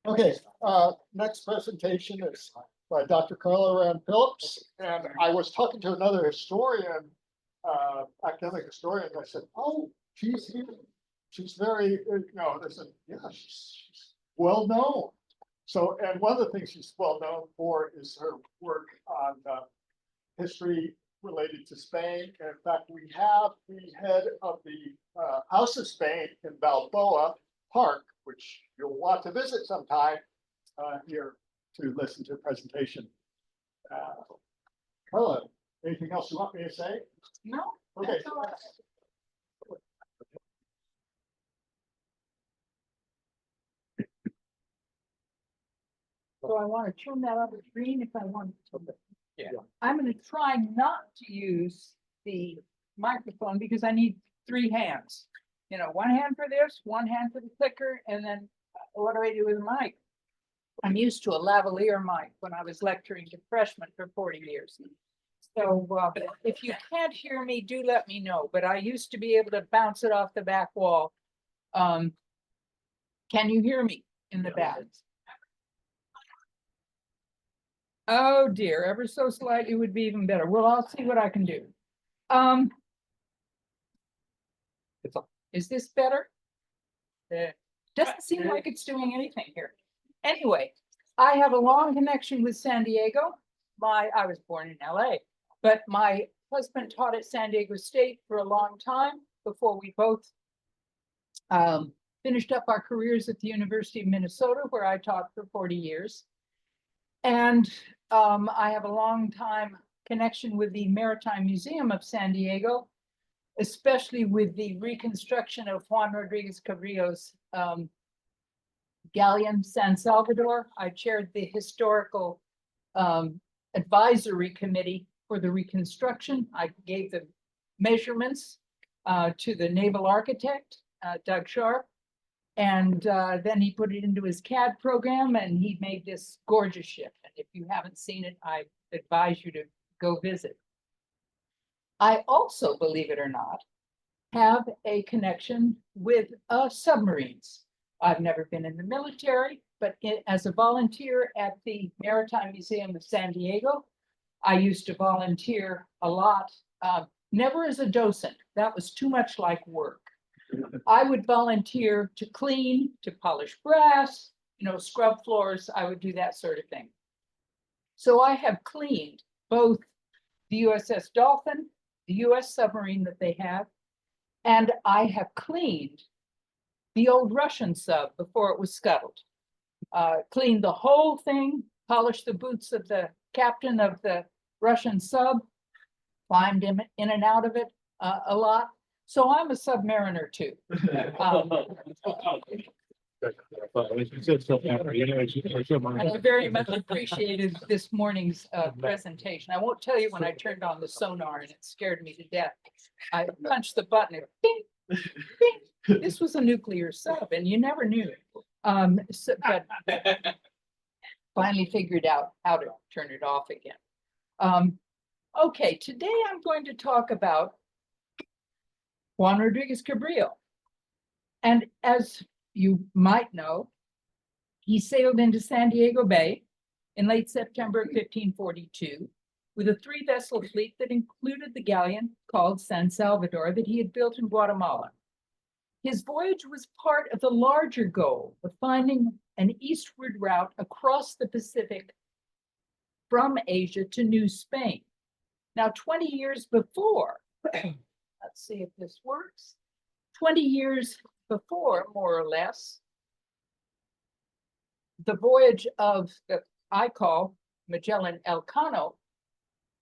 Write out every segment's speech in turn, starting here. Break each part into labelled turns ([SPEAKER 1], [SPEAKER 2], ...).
[SPEAKER 1] Okay, next presentation is by Dr. Carla Rahn Phillips, and I was talking to another historian, academic historian, and I said, oh, she's here. She's very, they said, yeah, she's well known. So, and one of the things she's well known for is her work on history related to Spain. And in fact, we have the head of the House of Spain in Balboa Park, which you'll want to visit sometime here to listen to a presentation. Carla, anything else you want me to say?
[SPEAKER 2] No.
[SPEAKER 1] Okay.
[SPEAKER 2] So I want to turn that on the screen if I want to.
[SPEAKER 1] Yeah.
[SPEAKER 2] I'm going to try not to use the microphone because I need 3 hands. You know, 1 hand for this, 1 hand for the clicker, and then what do I do with the mic? I'm used to a lavalier mic when I was lecturing to freshmen for 40 years. So if you can't hear me, do let me know. But I used to be able to bounce it off the back wall. Can you hear me in the back? Oh dear, ever so slightly would be even better. Well, I'll see what I can do. Is this better? Doesn't seem like it's doing anything here. Anyway, I have a long connection with San Diego. I was born in LA, but my husband taught at San Diego State for a long time before we both finished up our careers at the University of Minnesota, where I taught for 40 years. And I have a long time connection with the Maritime Museum of San Diego, especially with the reconstruction of Juan Rodriguez Cabrillo's galleon, San Salvador. I chaired the historical advisory committee for the reconstruction. I gave the measurements to the naval architect, Doug Sharp. And then he put it into his CAD program and he made this gorgeous ship. And if you haven't seen it, I advise you to go visit. I also, believe it or not, have a connection with submarines. I've never been in the military, but as a volunteer at the Maritime Museum of San Diego, I used to volunteer a lot, never as a docent. That was too much like work. I would volunteer to clean, to polish brass, scrub floors. I would do that sort of thing. So I have cleaned both the USS Dolphin, the US submarine that they have, and I have cleaned the old Russian sub before it was scuttled. Cleaned the whole thing, polished the boots of the captain of the Russian sub, climbed in and out of it a lot. So I'm a submariner too. I very much appreciated this morning's presentation. I won't tell you when I turned on the sonar and it scared me to death. I punched the button and bing, bing. This was a nuclear sub and you never knew. But finally figured out how to turn it off again. Okay, today I'm going to talk about Juan Rodriguez Cabrillo. And as you might know, he sailed into San Diego Bay in late September of 1542 with a 3-vessel fleet that included the galleon called San Salvador that he had built in Guatemala. His voyage was part of the larger goal of finding an eastward route across the Pacific from Asia to New Spain. Now, 20 years before, let's see if this works. 20 years before, more or less, the voyage of the, I call Magellan Elcano,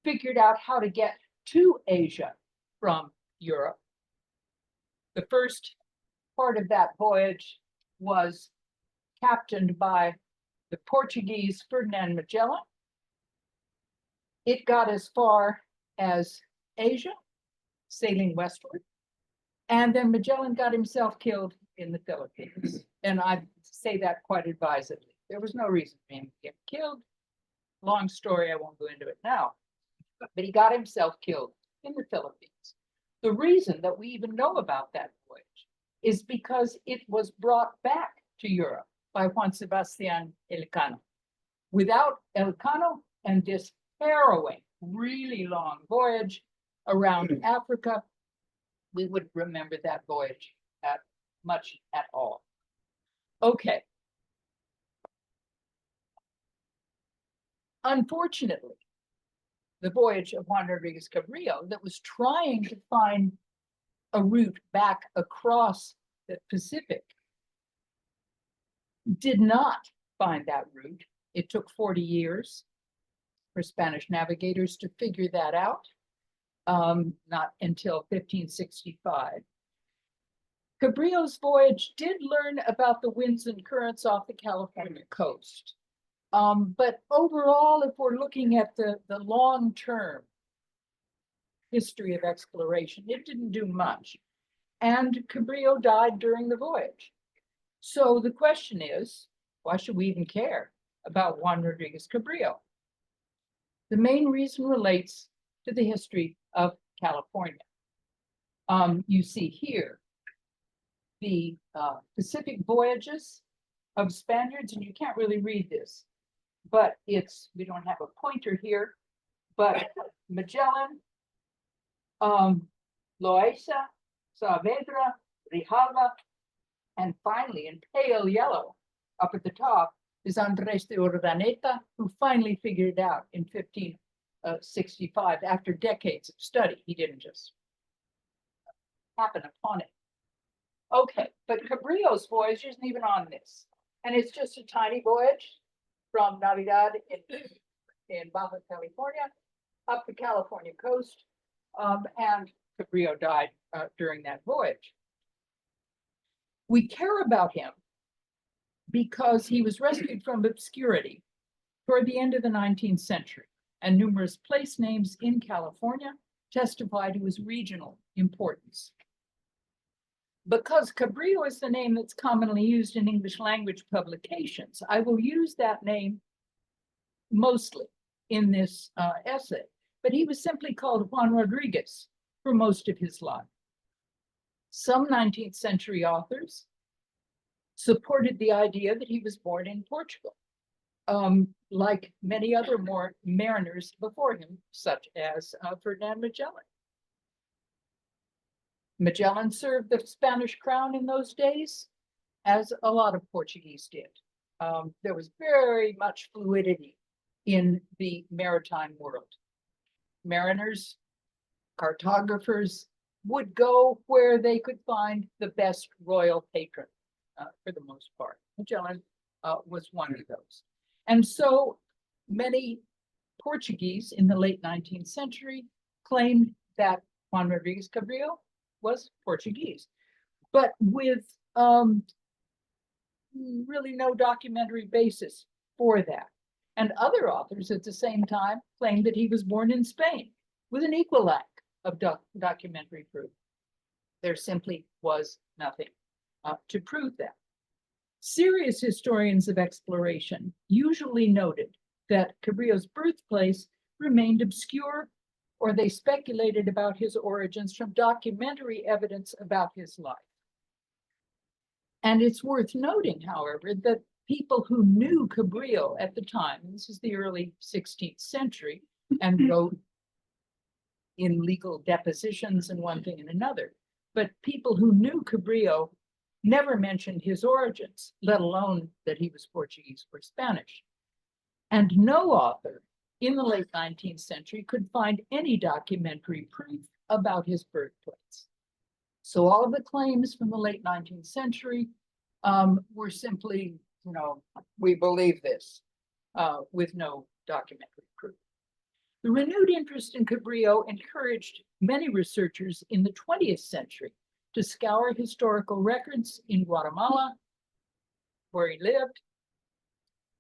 [SPEAKER 2] figured out how to get to Asia from Europe. The first part of that voyage was captained by the Portuguese Ferdinand Magellan. It got as far as Asia, sailing westward. And then Magellan got himself killed in the Philippines. And I say that quite advisedly. There was no reason for him to get killed. Long story, I won't go into it now. But he got himself killed in the Philippines. The reason that we even know about that voyage is because it was brought back to Europe by Juan Sebastian Elcano. Without Elcano and this harrowing, really long voyage around Africa, we wouldn't remember that voyage much at all. Okay. Unfortunately, the voyage of Juan Rodriguez Cabrillo that was trying to find a route back across the Pacific did not find that route. It took 40 years for Spanish navigators to figure that out, not until 1565. Cabrillo's voyage did learn about the winds and currents off the California coast. But overall, if we're looking at the long-term history of exploration, it didn't do much. And Cabrillo died during the voyage. So the question is, why should we even care about Juan Rodriguez Cabrillo? The main reason relates to the history of California. You see here the Pacific voyages of Spaniards, and you can't really read this, but we don't have a pointer here, but Magellan, Loaiza, Saavedra, Grijalva, and finally in pale yellow up at the top is Andres de Urdaneta, who finally figured it out in 1565 after decades of study. He didn't just happen upon it. Okay, but Cabrillo's voyage isn't even on this. And it's just a tiny voyage from Navidad in Baja California up the California coast. And Cabrillo died during that voyage. We care about him because he was rescued from obscurity toward the end of the 19th century, and numerous place names in California testify to his regional importance. Because Cabrillo is the name that's commonly used in English language publications, I will use that name mostly in this essay, but he was simply called Juan Rodriguez for most of his life. Some 19th century authors supported the idea that he was born in Portugal, like many other more mariners before him, such as Ferdinand Magellan. Magellan served the Spanish crown in those days, as a lot of Portuguese did. There was very much fluidity in the maritime world. Mariners, cartographers would go where they could find the best royal patron, for the most part. Magellan was one of those. And so many Portuguese in the late 19th century claimed that Juan Rodriguez Cabrillo was Portuguese, but with really no documentary basis for that. And other authors at the same time claimed that he was born in Spain with an equal lack of documentary proof. There simply was nothing to prove that. Serious historians of exploration usually noted that Cabrillo's birthplace remained obscure, or they speculated about his origins from documentary evidence about his life. And it's worth noting, however, that people who knew Cabrillo at the time, and this is the early 16th century, and wrote in legal depositions and one thing and another, but people who knew Cabrillo never mentioned his origins, let alone that he was Portuguese or Spanish. And no author in the late 19th century could find any documentary proof about his birthplace. So all of the claims from the late 19th century were simply, we believe this, with no documentary proof. The renewed interest in Cabrillo encouraged many researchers in the 20th century to scour historical records in Guatemala, where he lived,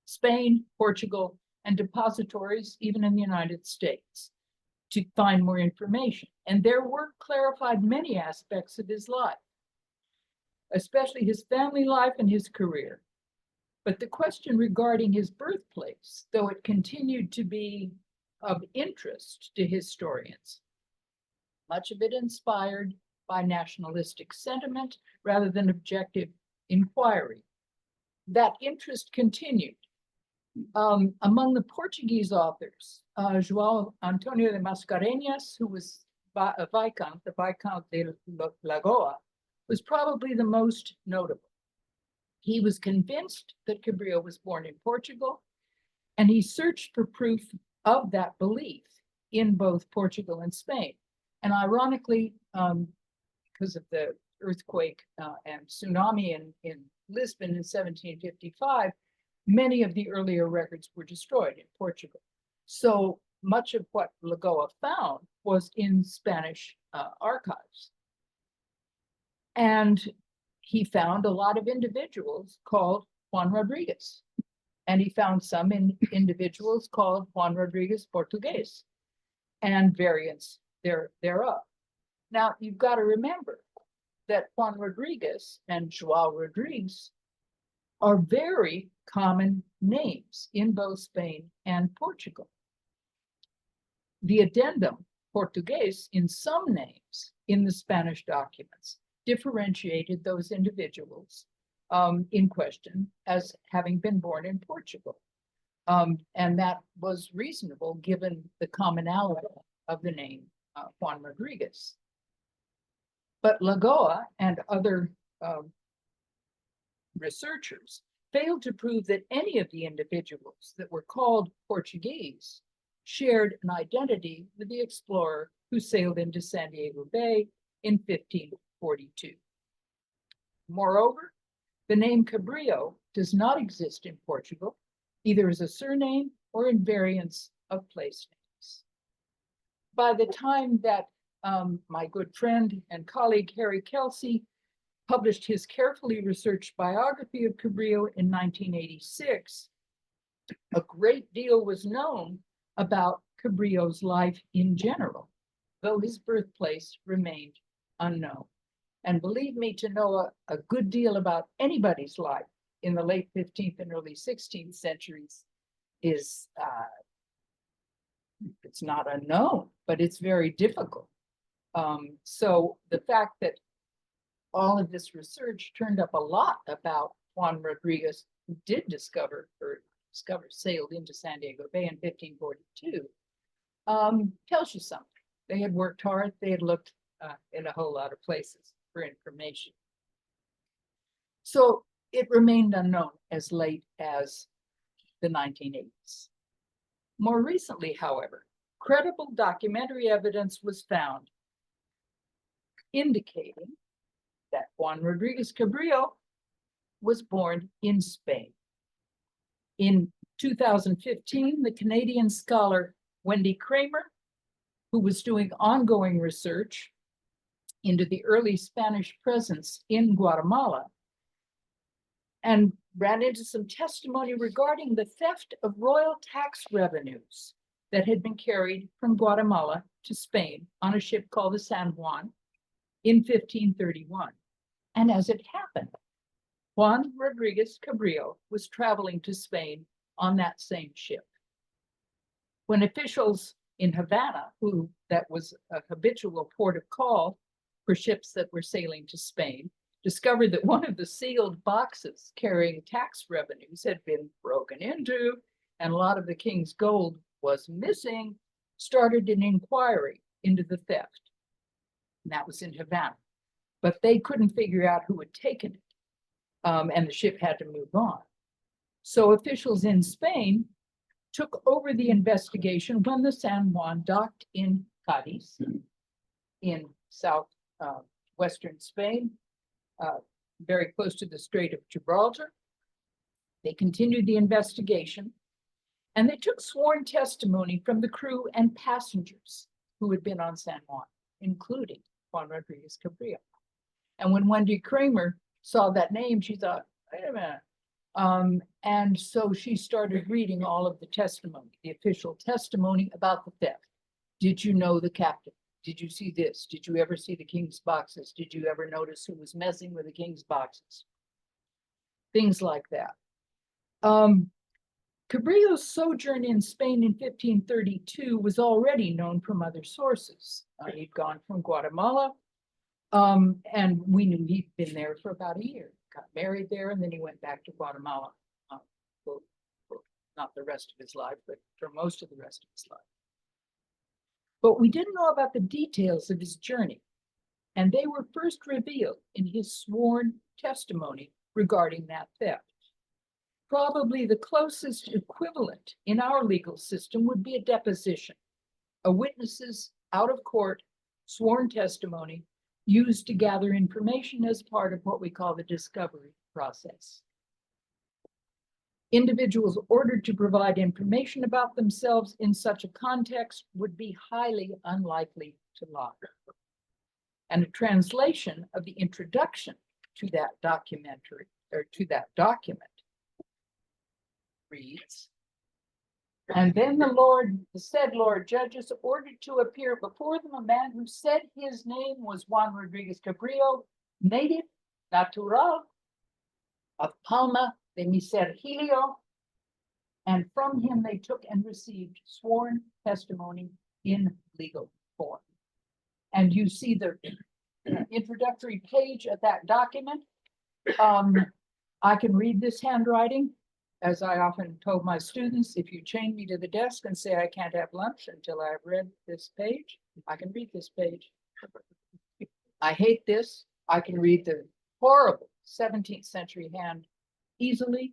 [SPEAKER 2] Spain, Portugal, and depositories even in the United States to find more information. And their work clarified many aspects of his life, especially his family life and his career. But the question regarding his birthplace, though it continued to be of interest to historians, much of it inspired by nationalistic sentiment rather than objective inquiry. that interest continued. Among the Portuguese authors, João Antonio de Mascarenhas, who was a Viscount, the Viscount de Lagoa, was probably the most notable. He was convinced that Cabrillo was born in Portugal, and he searched for proof of that belief in both Portugal and Spain. And ironically, because of the earthquake and tsunami in Lisbon in 1755, many of the earlier records were destroyed in Portugal. So much of what Lagoa found was in Spanish archives. And he found a lot of individuals called Juan Rodriguez. And he found some individuals called Juan Rodriguez Portuguese and variants thereof. Now, you've got to remember that Juan Rodriguez and João Rodrigues are very common names in both Spain and Portugal. The addendum Portuguese in some names in the Spanish documents differentiated those individuals in question as having been born in Portugal. And that was reasonable given the commonality of the name Juan Rodriguez. But Lagoa and other researchers failed to prove that any of the individuals that were called Portuguese shared an identity with the explorer who sailed into San Diego Bay in 1542. Moreover, the name Cabrillo does not exist in Portugal, either as a surname or in variants of place names. By the time that my good friend and colleague Harry Kelsey published his carefully researched biography of Cabrillo in 1986, a great deal was known about Cabrillo's life in general, though his birthplace remained unknown. And believe me, to know a good deal about anybody's life in the late 15th and early 16th centuries is, it's not unknown, but it's very difficult. So the fact that all of this research turned up a lot about Juan Rodriguez, who did sailed into San Diego Bay in 1542, tells you something. They had worked hard. They had looked in a whole lot of places for information. So it remained unknown as late as the 1980s. More recently, however, credible documentary evidence was found indicating that Juan Rodriguez Cabrillo was born in Spain. In 2015, the Canadian scholar Wendy Kramer, who was doing ongoing research into the early Spanish presence in Guatemala, and ran into some testimony regarding the theft of royal tax revenues that had been carried from Guatemala to Spain on a ship called the San Juan in 1531. And as it happened, Juan Rodriguez Cabrillo was traveling to Spain on that same ship. When officials in Havana, that was a habitual port of call for ships that were sailing to Spain, discovered that one of the sealed boxes carrying tax revenues had been broken into and a lot of the king's gold was missing, started an inquiry into the theft. And that was in Havana. But they couldn't figure out who had taken it, and the ship had to move on. So officials in Spain took over the investigation when the San Juan docked in Cadiz, in southwestern Spain, very close to the Strait of Gibraltar. They continued the investigation, and they took sworn testimony from the crew and passengers who had been on San Juan, including Juan Rodriguez Cabrillo. And when Wendy Kramer saw that name, she thought, wait a minute. And so she started reading all of the testimony, the official testimony about the theft. Did you know the captain? Did you see this? Did you ever see the king's boxes? Did you ever notice who was messing with the king's boxes? Things like that. Cabrillo's sojourn in Spain in 1532 was already known from other sources. He'd gone from Guatemala, and we knew he'd been there for about a year. got married there, and then he went back to Guatemala. For not the rest of his life, but for most of the rest of his life. But we didn't know about the details of his journey, and they were first revealed in his sworn testimony regarding that theft. Probably the closest equivalent in our legal system would be a deposition, a witness's out-of-court sworn testimony used to gather information as part of what we call the discovery process. Individuals ordered to provide information about themselves in such a context would be highly unlikely to lie. And a translation of the introduction to that documentary, or to that document, reads, "And then the said Lord judges ordered to appear before them a man who said his name was Juan Rodriguez Cabrillo, native, natural, of Palma de Misergilio, and from him they took and received sworn testimony in legal form." And you see the introductory page of that document. I can read this handwriting. As I often told my students, if you chain me to the desk and say I can't have lunch until I've read this page, I can read this page. I hate this. I can read the horrible 17th century hand easily.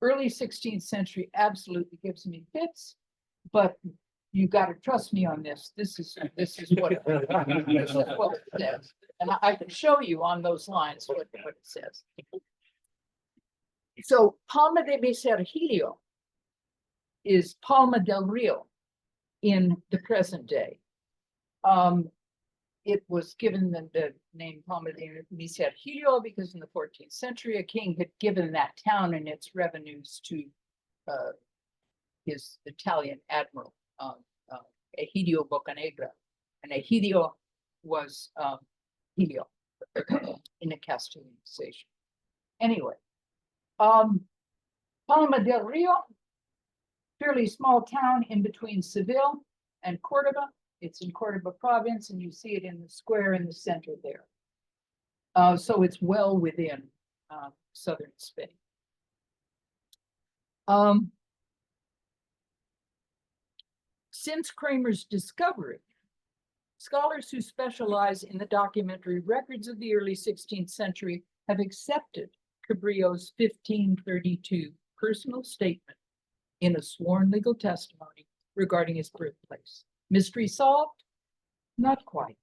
[SPEAKER 2] Early 16th century absolutely gives me fits, but you got to trust me on this. This is what it says. And I can show you on those lines what it says. So Palma de Misergilio is Palma del Rio in the present day. It was given the name Palma de Misergilio because in the 14th century, a king had given that town and its revenues to his Italian admiral, Egidio Boccanegra. And Egidio was Helio in a Castilian station. Anyway, Palma del Rio, fairly small town in between Seville and Cordoba. It's in Cordoba province, and you see it in the square in the center there. So it's well within southern Spain. Since Kramer's discovery, scholars who specialize in the documentary records of the early 16th century have accepted Cabrillo's 1532 personal statement in a sworn legal testimony regarding his birthplace. Mystery solved? Not quite.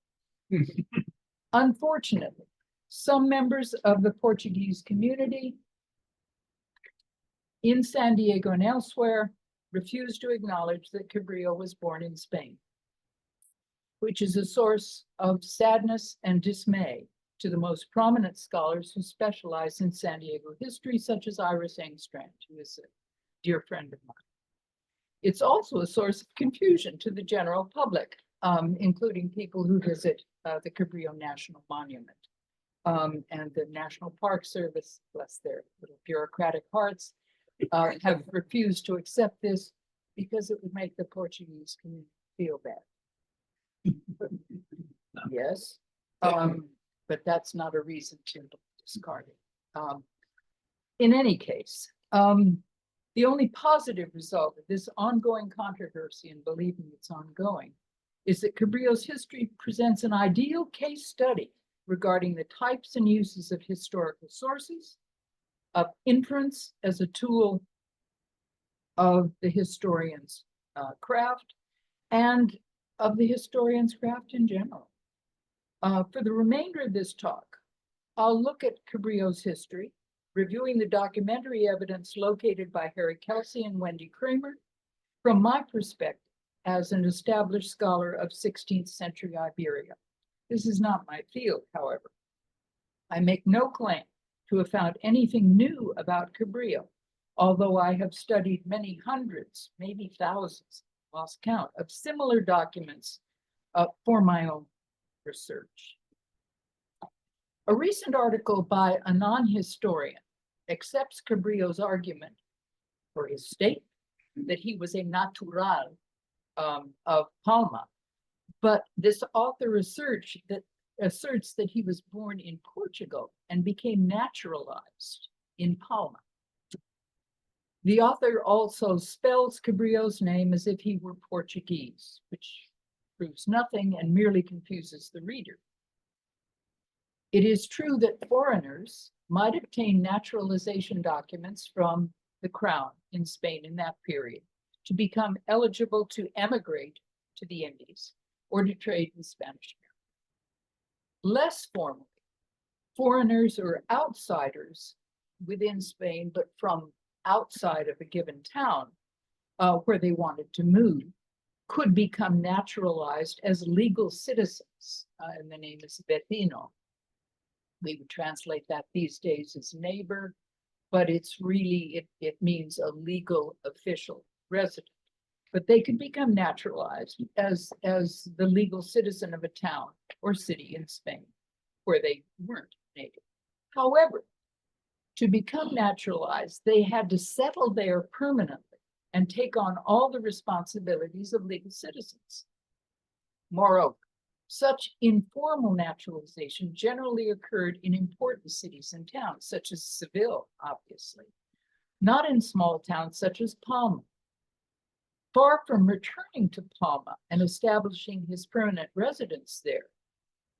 [SPEAKER 2] Unfortunately, some members of the Portuguese community in San Diego and elsewhere refuse to acknowledge that Cabrillo was born in Spain, which is a source of sadness and dismay to the most prominent scholars who specialize in San Diego history, such as Iris Engstrand, who is a dear friend of mine. It's also a source of confusion to the general public, including people who visit the Cabrillo National Monument and the National Park Service, bless their little bureaucratic hearts, have refused to accept this because it would make the Portuguese community feel bad. Yes, but that's not a reason to discard it. In any case, the only positive result of this ongoing controversy, and believe me, it's ongoing, is that Cabrillo's history presents an ideal case study regarding the types and uses of historical sources, of inference as a tool of the historian's craft, and of the historian's craft in general. For the remainder of this talk, I'll look at Cabrillo's history, reviewing the documentary evidence located by Harry Kelsey and Wendy Kramer from my perspective as an established scholar of 16th century Iberia. This is not my field, however. I make no claim to have found anything new about Cabrillo, although I have studied many hundreds, maybe thousands, lost count, of similar documents for my own research. A recent article by a non-historian accepts Cabrillo's argument for his statement that he was a natural of Palma, but this author asserts that asserts that he was born in Portugal and became naturalized in Palma. The author also spells Cabrillo's name as if he were Portuguese, which proves nothing and merely confuses the reader. It is true that foreigners might obtain naturalization documents from the crown in Spain in that period to become eligible to emigrate to the Indies or to trade in Spanish America. Less formally, foreigners or outsiders within Spain, but from outside of a given town where they wanted to move, could become naturalized as legal citizens, and the name is vecino. We would translate that these days as neighbor, but it's really, it means a legal official resident. But they could become naturalized as the legal citizen of a town or city in Spain where they weren't native. However, to become naturalized, they had to settle there permanently and take on all the responsibilities of legal citizens. Moreover, such informal naturalization generally occurred in important cities and towns, such as Seville, obviously, not in small towns such as Palma. Far from returning to Palma and establishing his permanent residence there,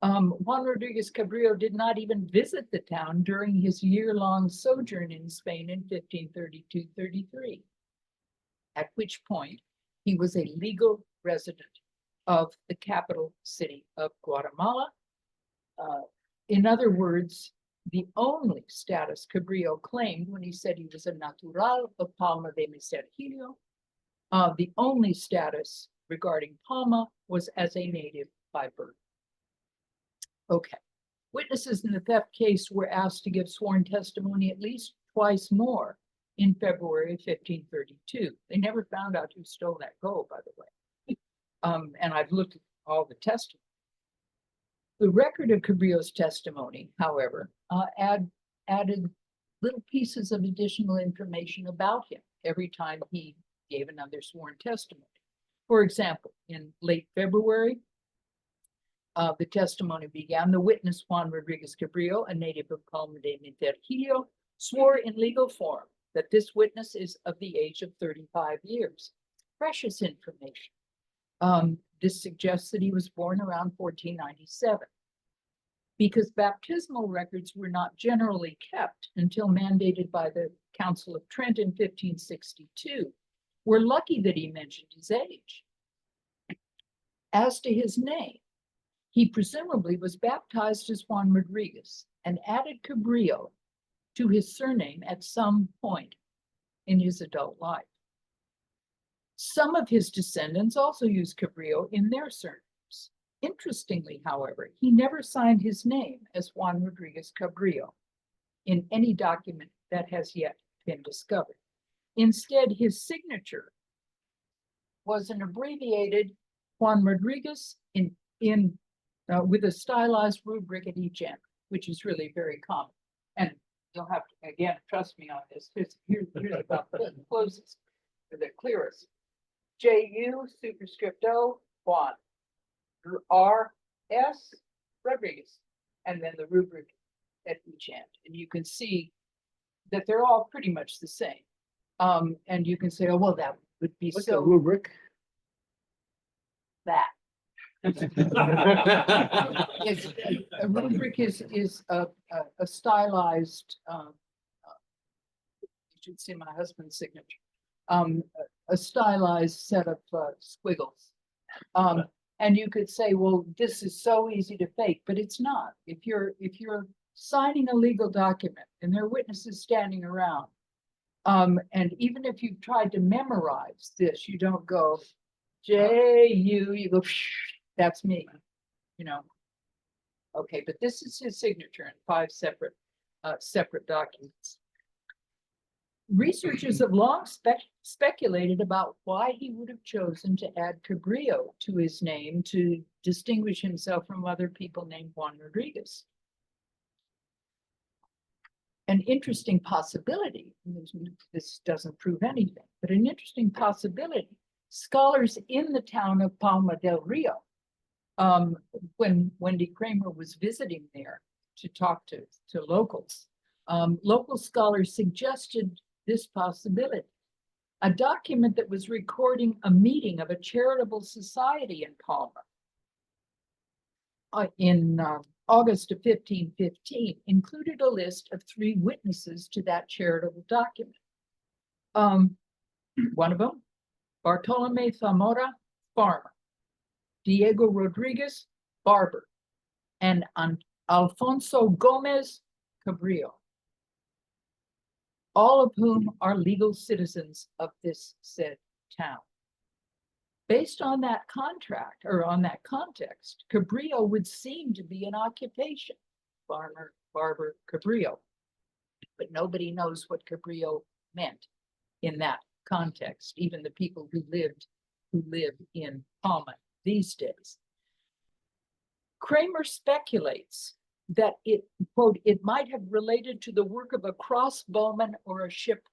[SPEAKER 2] Juan Rodriguez Cabrillo did not even visit the town during his year-long sojourn in Spain in 1532-33, at which point he was a legal resident of the capital city of Guatemala. In other words, the only status Cabrillo claimed when he said he was a natural of Palma de Misergilio, the only status regarding Palma was as a native by birth. Okay, witnesses in the theft case were asked to give sworn testimony at least twice more in February of 1532. They never found out who stole that gold, by the way. And I've looked at all the testimony. The record of Cabrillo's testimony, however, added little pieces of additional information about him every time he gave another sworn testimony. For example, in late February, the testimony began. The witness, Juan Rodriguez Cabrillo, a native of Palma de Misergilio, swore in legal form that this witness is of the age of 35 years. Precious information. This suggests that he was born around 1497. Because baptismal records were not generally kept until mandated by the Council of Trent in 1562, we're lucky that he mentioned his age. As to his name, he presumably was baptized as Juan Rodriguez and added Cabrillo to his surname at some point in his adult life. Some of his descendants also used Cabrillo in their surnames. Interestingly, however, he never signed his name as Juan Rodriguez Cabrillo in any document that has yet been discovered. Instead, his signature was an abbreviated Juan Rodriguez with a stylized rubric at each end, which is really very common. And you'll have to, again, trust me on this. Here's about the closest, the clearest. J.U. superscript O, Juan. R.S. Rodriguez. And then the rubric at each end. And you can see that they're all pretty much the same. And you can say, oh, well, that would be
[SPEAKER 3] What's
[SPEAKER 2] so.
[SPEAKER 3] the rubric?
[SPEAKER 2] That. A rubric is a stylized, you should see my husband's signature, a stylized set of squiggles. And you could say, well, this is so easy to fake, but it's not. If you're signing a legal document and there are witnesses standing around, and even if you've tried to memorize this, you don't go J-U, you go, that's me, you know. Okay, but this is his signature in 5 separate documents. Researchers have long speculated about why he would have chosen to add Cabrillo to his name to distinguish himself from other people named Juan Rodriguez. An interesting possibility, this doesn't prove anything, but an interesting possibility, scholars in the town of Palma del Rio When Wendy Kramer was visiting there to talk to locals, local scholars suggested this possibility. A document that was recording a meeting of a charitable society in Palma in August of 1515 included a list of 3 witnesses to that charitable document. One of them, Bartolome Zamora, farmer, Diego Rodriguez, barber, and Alfonso Gomez Cabrillo, all of whom are legal citizens of this said town. Based on that contract, or on that context, Cabrillo would seem to be an occupation, farmer, barber, Cabrillo. But nobody knows what Cabrillo meant in that context, even the people who live in Palma these days. Kramer speculates that it, quote, it might have related to the work of a crossbowman or a shipwright,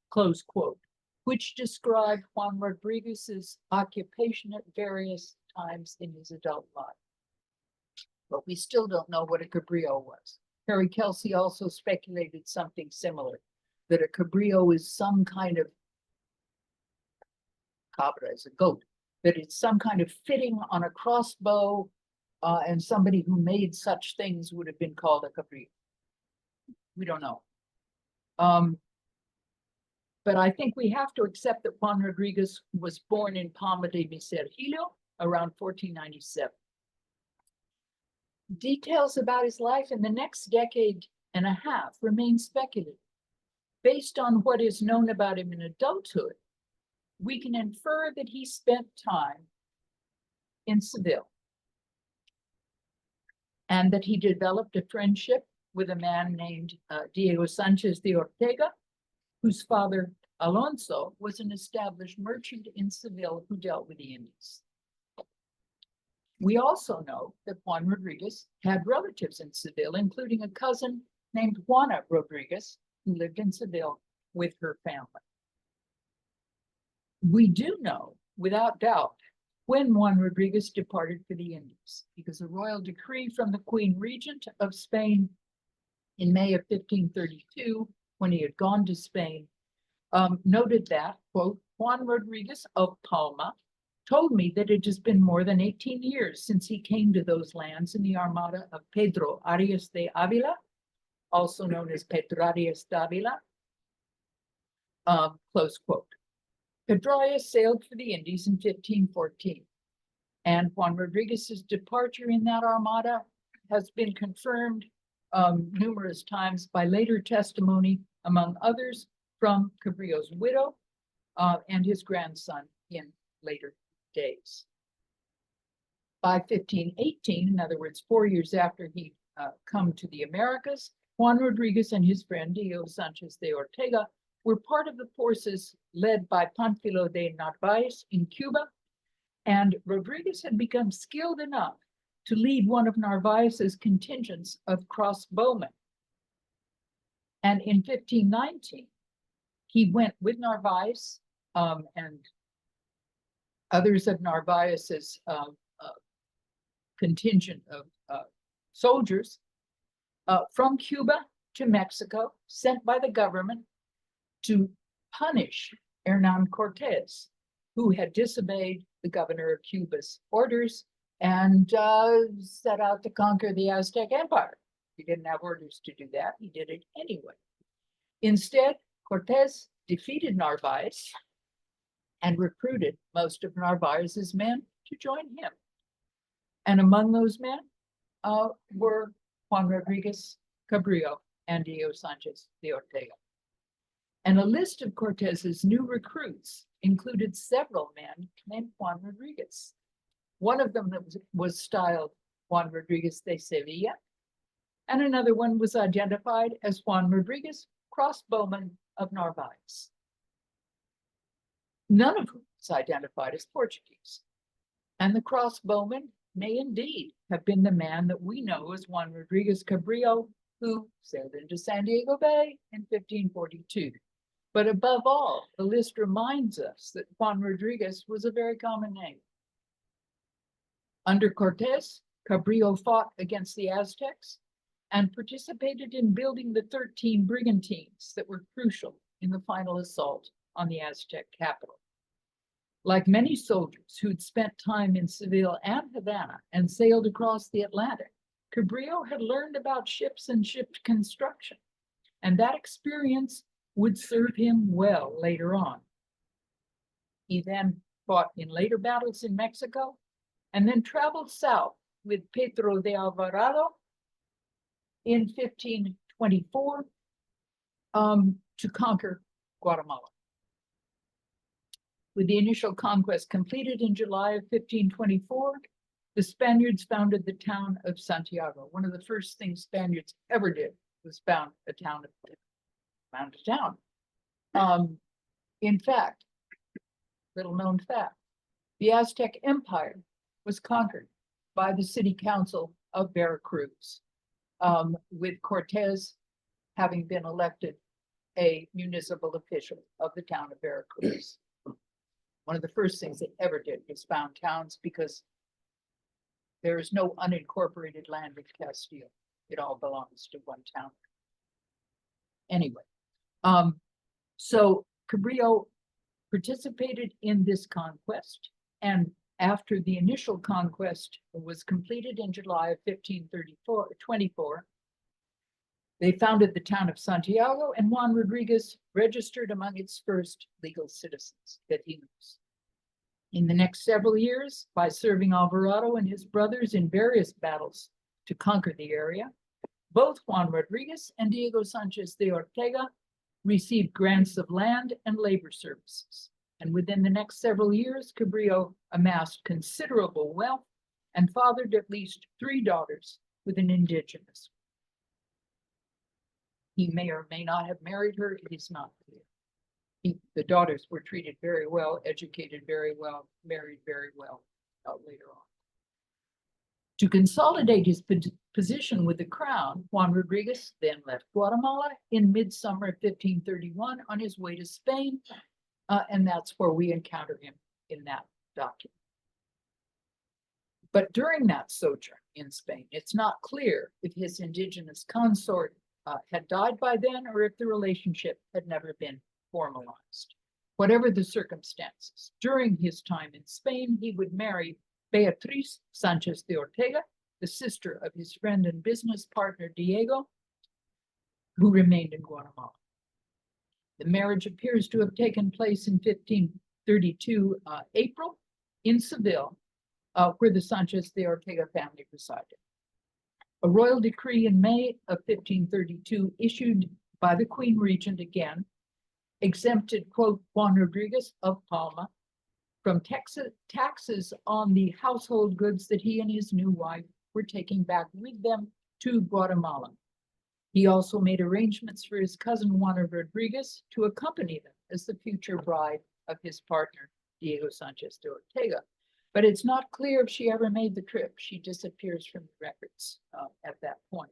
[SPEAKER 2] close quote, which described Juan Rodriguez's occupation at various times in his adult life. But we still don't know what a Cabrillo was. Harry Kelsey also speculated something similar, that a Cabrillo is some kind of, cabra is a goat, that it's some kind of fitting on a crossbow, and somebody who made such things would have been called a Cabrillo. We don't know. But I think we have to accept that Juan Rodriguez was born in Palma de Misergillo around 1497. Details about his life in the next decade and a half remain speculative. Based on what is known about him in adulthood, we can infer that he spent time in Seville and that he developed a friendship with a man named Diego Sanchez de Ortega, whose father, Alonso, was an established merchant in Seville who dealt with the Indies. We also know that Juan Rodriguez had relatives in Seville, including a cousin named Juana Rodriguez, who lived in Seville with her family. We do know, without doubt, when Juan Rodriguez departed for the Indies, because a royal decree from the Queen Regent of Spain in May of 1532, when he had gone to Spain, noted that, quote, Juan Rodriguez of Palma told me that it has been more than 18 years since he came to those lands in the armada of Pedro Arias de Avila, also known as Pedro Arias de Avila, close quote. Pedro Arias sailed for the Indies in 1514, and Juan Rodriguez's departure in that armada has been confirmed numerous times by later testimony, among others, from Cabrillo's widow and his grandson in later days. By 1518, in other words, 4 years after he come to the Americas, Juan Rodriguez and his friend Diego Sanchez de Ortega were part of the forces led by Pánfilo de Narváez in Cuba, and Rodriguez had become skilled enough to lead one of Narváez's contingents of crossbowmen. And in 1519, he went with Narváez and others of Narváez's contingent of soldiers from Cuba to Mexico, sent by the government to punish Hernán Cortés, who had disobeyed the governor of Cuba's orders and set out to conquer the Aztec Empire. He didn't have orders to do that. He did it anyway. Instead, Cortés defeated Narváez and recruited most of Narváez's men to join him. And among those men were Juan Rodriguez Cabrillo and Diego Sanchez de Ortega. And a list of Cortés's new recruits included several men named Juan Rodriguez. One of them was styled Juan Rodriguez de Sevilla, and another one was identified as Juan Rodriguez, crossbowman of Narváez. None of whom is identified as Portuguese. And the crossbowman may indeed have been the man that we know as Juan Rodriguez Cabrillo, who sailed into San Diego Bay in 1542. But above all, the list reminds us that Juan Rodriguez was a very common name. Under Cortes, Cabrillo fought against the Aztecs and participated in building the 13 brigantines that were crucial in the final assault on the Aztec capital. Like many soldiers who'd spent time in Seville and Havana and sailed across the Atlantic, Cabrillo had learned about ships and ship construction, and that experience would serve him well later on. He then fought in later battles in Mexico and then traveled south with Pedro de Alvarado in 1524 to conquer Guatemala. With the initial conquest completed in July of 1524, the Spaniards founded the town of Santiago. One of the first things Spaniards ever did was found a town. In fact, little known fact, the Aztec Empire was conquered by the city council of Veracruz, with Cortes having been elected a municipal official of the town of Veracruz. One of the first things they ever did was found towns, because there is no unincorporated land in Castile. It all belongs to one town. Anyway, so Cabrillo participated in this conquest, and after the initial conquest was completed in July of 1524, they founded the town of Santiago, and Juan Rodriguez registered among its first legal citizens, vecinos. In the next several years, by serving Alvarado and his brothers in various battles to conquer the area, both Juan Rodriguez and Diego Sanchez de Ortega received grants of land and labor services. And within the next several years, Cabrillo amassed considerable wealth and fathered at least 3 daughters with an indigenous. He may or may not have married her, it is not clear. The daughters were treated very well, educated very well, married very well later on. To consolidate his position with the crown, Juan Rodriguez then left Guatemala in midsummer of 1531 on his way to Spain, and that's where we encounter him in that document. But during that sojourn in Spain, it's not clear if his indigenous consort had died by then, or if the relationship had never been formalized. Whatever the circumstances, during his time in Spain, he would marry Beatriz Sanchez de Ortega, the sister of his friend and business partner Diego, who remained in Guatemala. The marriage appears to have taken place in 1532 April in Seville, where the Sanchez de Ortega family resided. A royal decree in May of 1532, issued by the Queen Regent again, exempted, quote, Juan Rodriguez of Palma from taxes on the household goods that he and his new wife were taking back with them to Guatemala. He also made arrangements for his cousin Juana Rodriguez to accompany them as the future bride of his partner, Diego Sanchez de Ortega. But it's not clear if she ever made the trip. She disappears from the records at that point.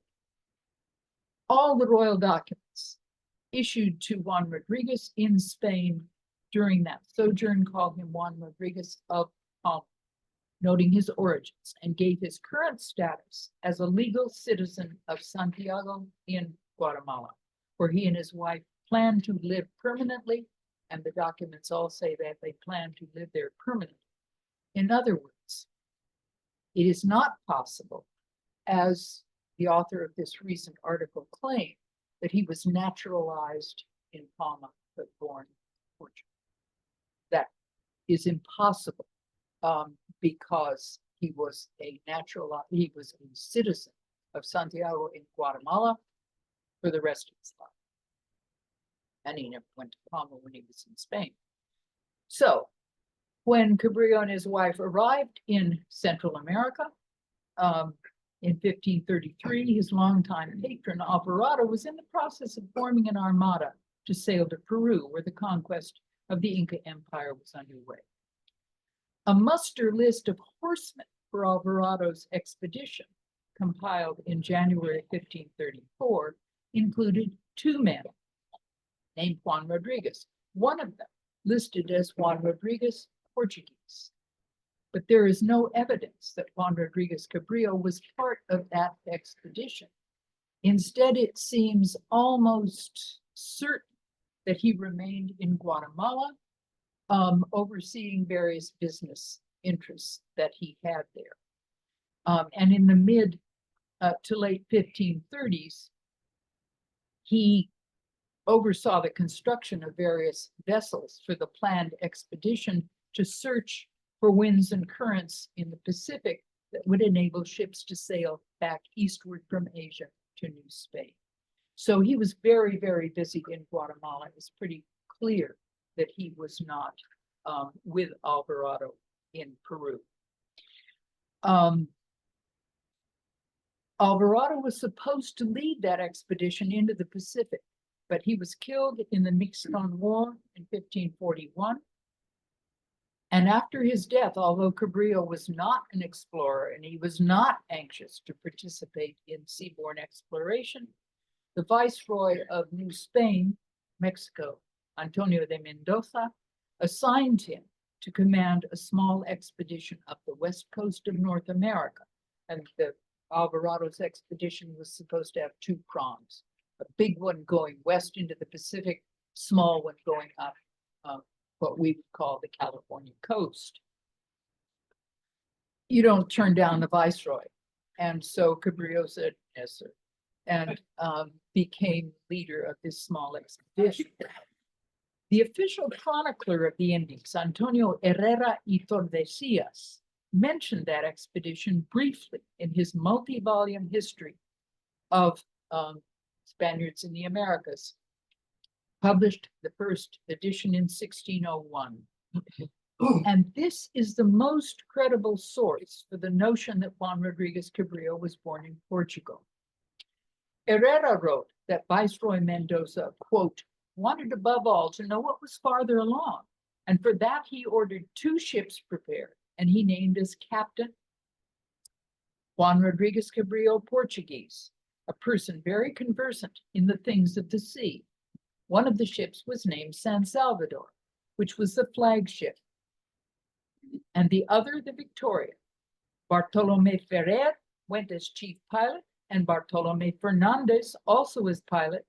[SPEAKER 2] All the royal documents issued to Juan Rodriguez in Spain during that sojourn called him Juan Rodriguez of Palma, noting his origins, and gave his current status as a legal citizen of Santiago in Guatemala, where he and his wife plan to live permanently, and the documents all say that they plan to live there permanently. In other words, it is not possible, as the author of this recent article claimed, that he was naturalized in Palma but born in Portugal. That is impossible because he was a citizen of Santiago in Guatemala for the rest of his life. And he never went to Palma when he was in Spain. So when Cabrillo and his wife arrived in Central America, in 1533, his longtime patron Alvarado was in the process of forming an armada to sail to Peru, where the conquest of the Inca Empire was underway. A muster list of horsemen for Alvarado's expedition, compiled in January 1534, included 2 men named Juan Rodriguez, one of them listed as Juan Rodriguez, Portuguese. but there is no evidence that Juan Rodriguez Cabrillo was part of that expedition. Instead, it seems almost certain that he remained in Guatemala, overseeing various business interests that he had there. And in the mid to late 1530s, he oversaw the construction of various vessels for the planned expedition to search for winds and currents in the Pacific that would enable ships to sail back eastward from Asia to New Spain. So he was very, very busy in Guatemala. It's pretty clear that he was not with Alvarado in Peru. Alvarado was supposed to lead that expedition into the Pacific, but he was killed in the Mixton War in 1541. And after his death, although Cabrillo was not an explorer and he was not anxious to participate in seaborne exploration, the Viceroy of New Spain, Mexico, Antonio de Mendoza, assigned him to command a small expedition up the west coast of North America. And the Alvarado's expedition was supposed to have two prongs, a big one going west into the Pacific, small one going up what we would call the California coast. You don't turn down the Viceroy. And so Cabrillo said, yes, sir, and became leader of this small expedition. The official chronicler of the Indies, Antonio Herrera y Tordesillas, mentioned that expedition briefly in his multi-volume history of Spaniards in the Americas, published the first edition in 1601. And this is the most credible source for the notion that Juan Rodriguez Cabrillo was born in Portugal. Herrera wrote that Viceroy Mendoza, quote, wanted above all to know what was farther along, and for that he ordered 2 ships prepared, and he named as captain Juan Rodriguez Cabrillo, Portuguese, a person very conversant in the things of the sea. One of the ships was named San Salvador, which was the flagship, and the other the Victoria. Bartolome Ferrer went as chief pilot, and Bartolome Fernandez also as pilot,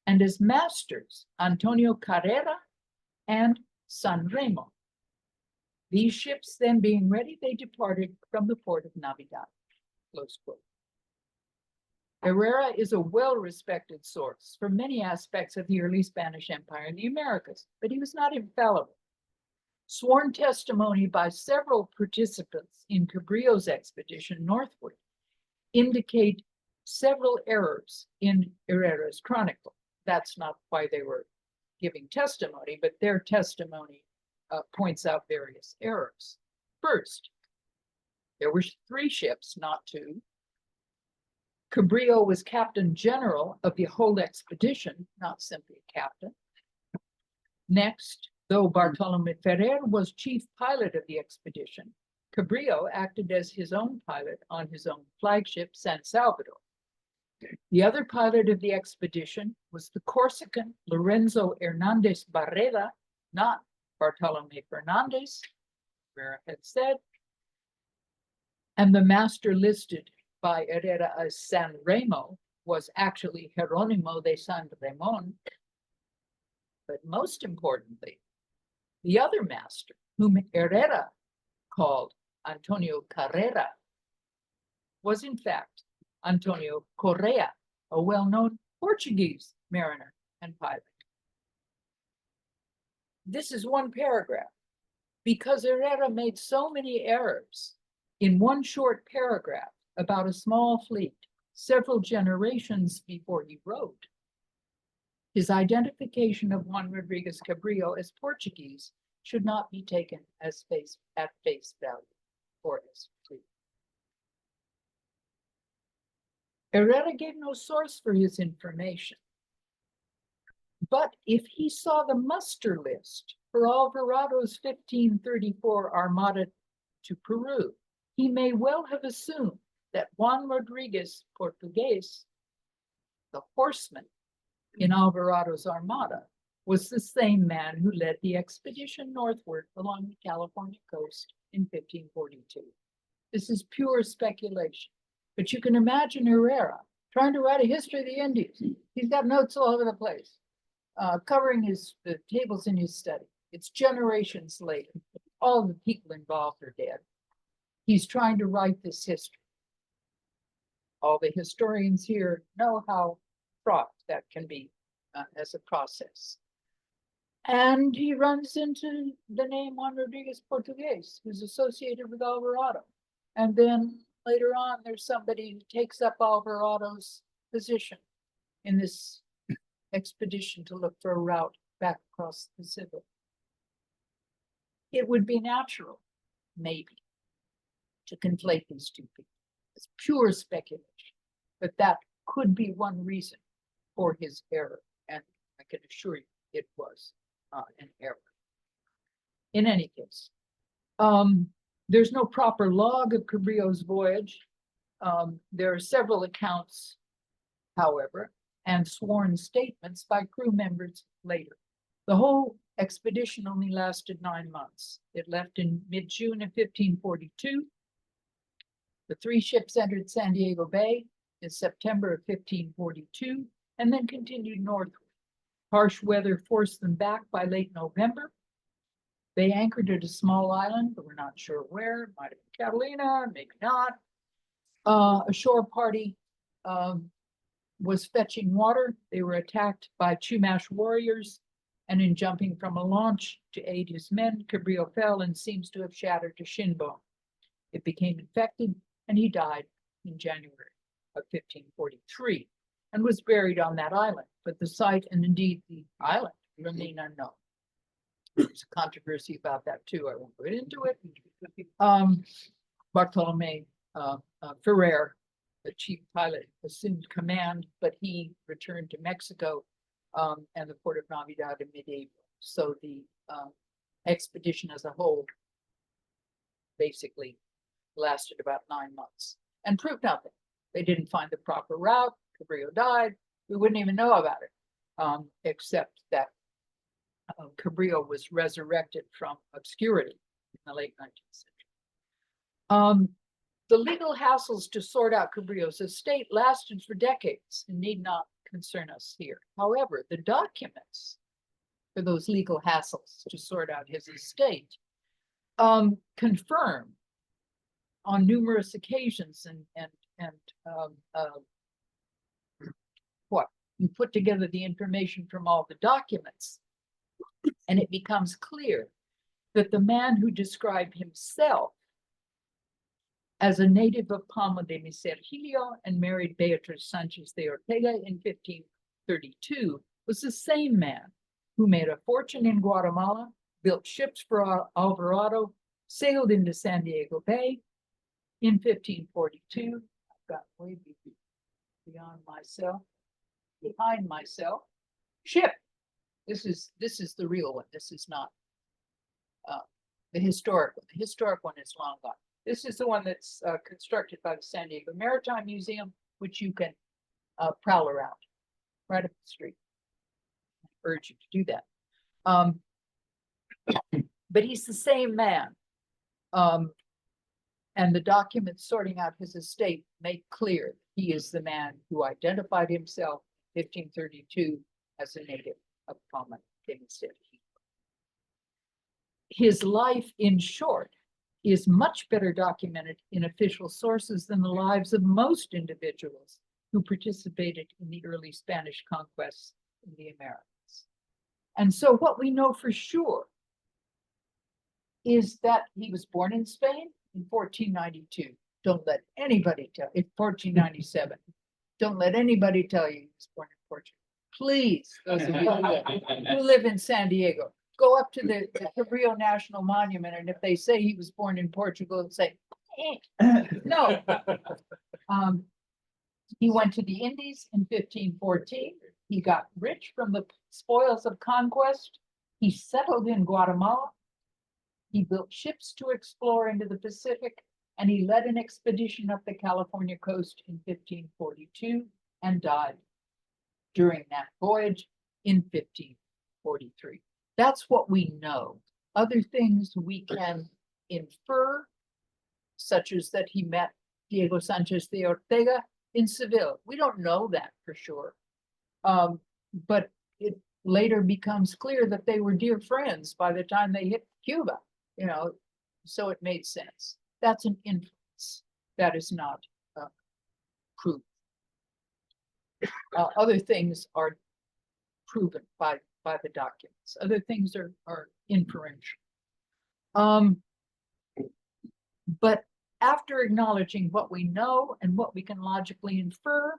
[SPEAKER 2] and as masters, Antonio Carrera and San Remo. These ships then being ready, they departed from the port of Navidad, close quote. Herrera is a well-respected source for many aspects of the early Spanish Empire in the Americas, but he was not infallible. Sworn testimony by several participants in Cabrillo's expedition northward indicate several errors in Herrera's chronicle. That's not why they were giving testimony, but their testimony points out various errors. First, there were 3 ships, not 2. Cabrillo was captain general of the whole expedition, not simply a captain. Next, though Bartolome Ferrer was chief pilot of the expedition, Cabrillo acted as his own pilot on his own flagship, San Salvador. The other pilot of the expedition was the Corsican Lorenzo Hernandez Barreda, not Bartolome Fernandez, Herrera had said, and the master listed by Herrera as San Remo was actually Jerónimo de San Ramón. But most importantly, the other master, whom Herrera called Antonio Carrera, was in fact Antonio Correa, a well-known Portuguese mariner and pilot. This is one paragraph. Because Herrera made so many errors in one short paragraph about a small fleet several generations before he wrote, his identification of Juan Rodriguez Cabrillo as Portuguese should not be taken as at face value or as true. Herrera gave no source for his information. But if he saw the muster list for Alvarado's 1534 Armada to Peru, he may well have assumed that Juan Rodriguez Portugues, the horseman in Alvarado's Armada, was the same man who led the expedition northward along the California coast in 1542. This is pure speculation. But you can imagine Herrera trying to write a history of the Indies. He's got notes all over the place, covering the tables in his study. It's generations later. All the people involved are dead. He's trying to write this history. All the historians here know how fraught that can be as a process. And he runs into the name Juan Rodriguez Portugues, who's associated with Alvarado. And then later on, there's somebody who takes up Alvarado's position in this expedition to look for a route back across the Pacific. It would be natural, maybe, to conflate these two people. It's pure speculation, but that could be one reason for his error, and I can assure you it was an error. In any case, there's no proper log of Cabrillo's voyage. There are several accounts, however, and sworn statements by crew members later. The whole expedition only lasted 9 months. It left in mid-June of 1542. The 3 ships entered San Diego Bay in September of 1542 and then continued northward. Harsh weather forced them back by late November. They anchored at a small island, but we're not sure where. It might have been Catalina, maybe not. A shore party was fetching water. They were attacked by Chumash warriors, and in jumping from a launch to aid his men, Cabrillo fell and seems to have shattered a shin bone. It became infected, and he died in January of 1543 and was buried on that island. But the site and indeed the island remain unknown. There's a controversy about that too. I won't go into it. Bartolome Ferrer, the chief pilot, assumed command, but he returned to Mexico and the port of Navidad in mid-April. So the expedition as a whole basically lasted about 9 months and proved nothing. They didn't find the proper route. Cabrillo died. We wouldn't even know about it, except that Cabrillo was resurrected from obscurity in the late 19th century. The legal hassles to sort out Cabrillo's estate lasted for decades and need not concern us here. However, the documents for those legal hassles to sort out his estate confirm on numerous occasions and what? You put together the information from all the documents, and it becomes clear that the man who described himself as a native of Palma de Misergilio and married Beatriz Sanchez de Ortega in 1532 was the same man who made a fortune in Guatemala, built ships for Alvarado, sailed into San Diego Bay in 1542. I've got way beyond myself, behind myself. Ship. This is the real one. This is not the historic one. The historic one is long gone. This is the one that's constructed by the San Diego Maritime Museum, which you can prowl around right up the street. I urge you to do that. But he's the same man. And the documents sorting out his estate make clear that he is the man who identified himself in 1532 as a native of Palma de Misergilio. His life, in short, is much better documented in official sources than the lives of most individuals who participated in the early Spanish conquests in the Americas. And so what we know for sure is that he was born in Spain in 1492. Don't let anybody tell you, 1497. Don't let anybody tell you he was born in Portugal. Please, those of you who live in San Diego, go up to the Cabrillo National Monument, and if they say he was born in Portugal, say, no. He went to the Indies in 1514. He got rich from the spoils of conquest. He settled in Guatemala. He built ships to explore into the Pacific, and he led an expedition up the California coast in 1542 and died during that voyage in 1543. That's what we know. Other things we can infer, such as that he met Diego Sanchez de Ortega in Seville. We don't know that for sure. But it later becomes clear that they were dear friends by the time they hit Cuba, you know, so it made sense. That's an inference. That is not proof. Other things are proven by the documents. Other things are inferential. But after acknowledging what we know and what we can logically infer,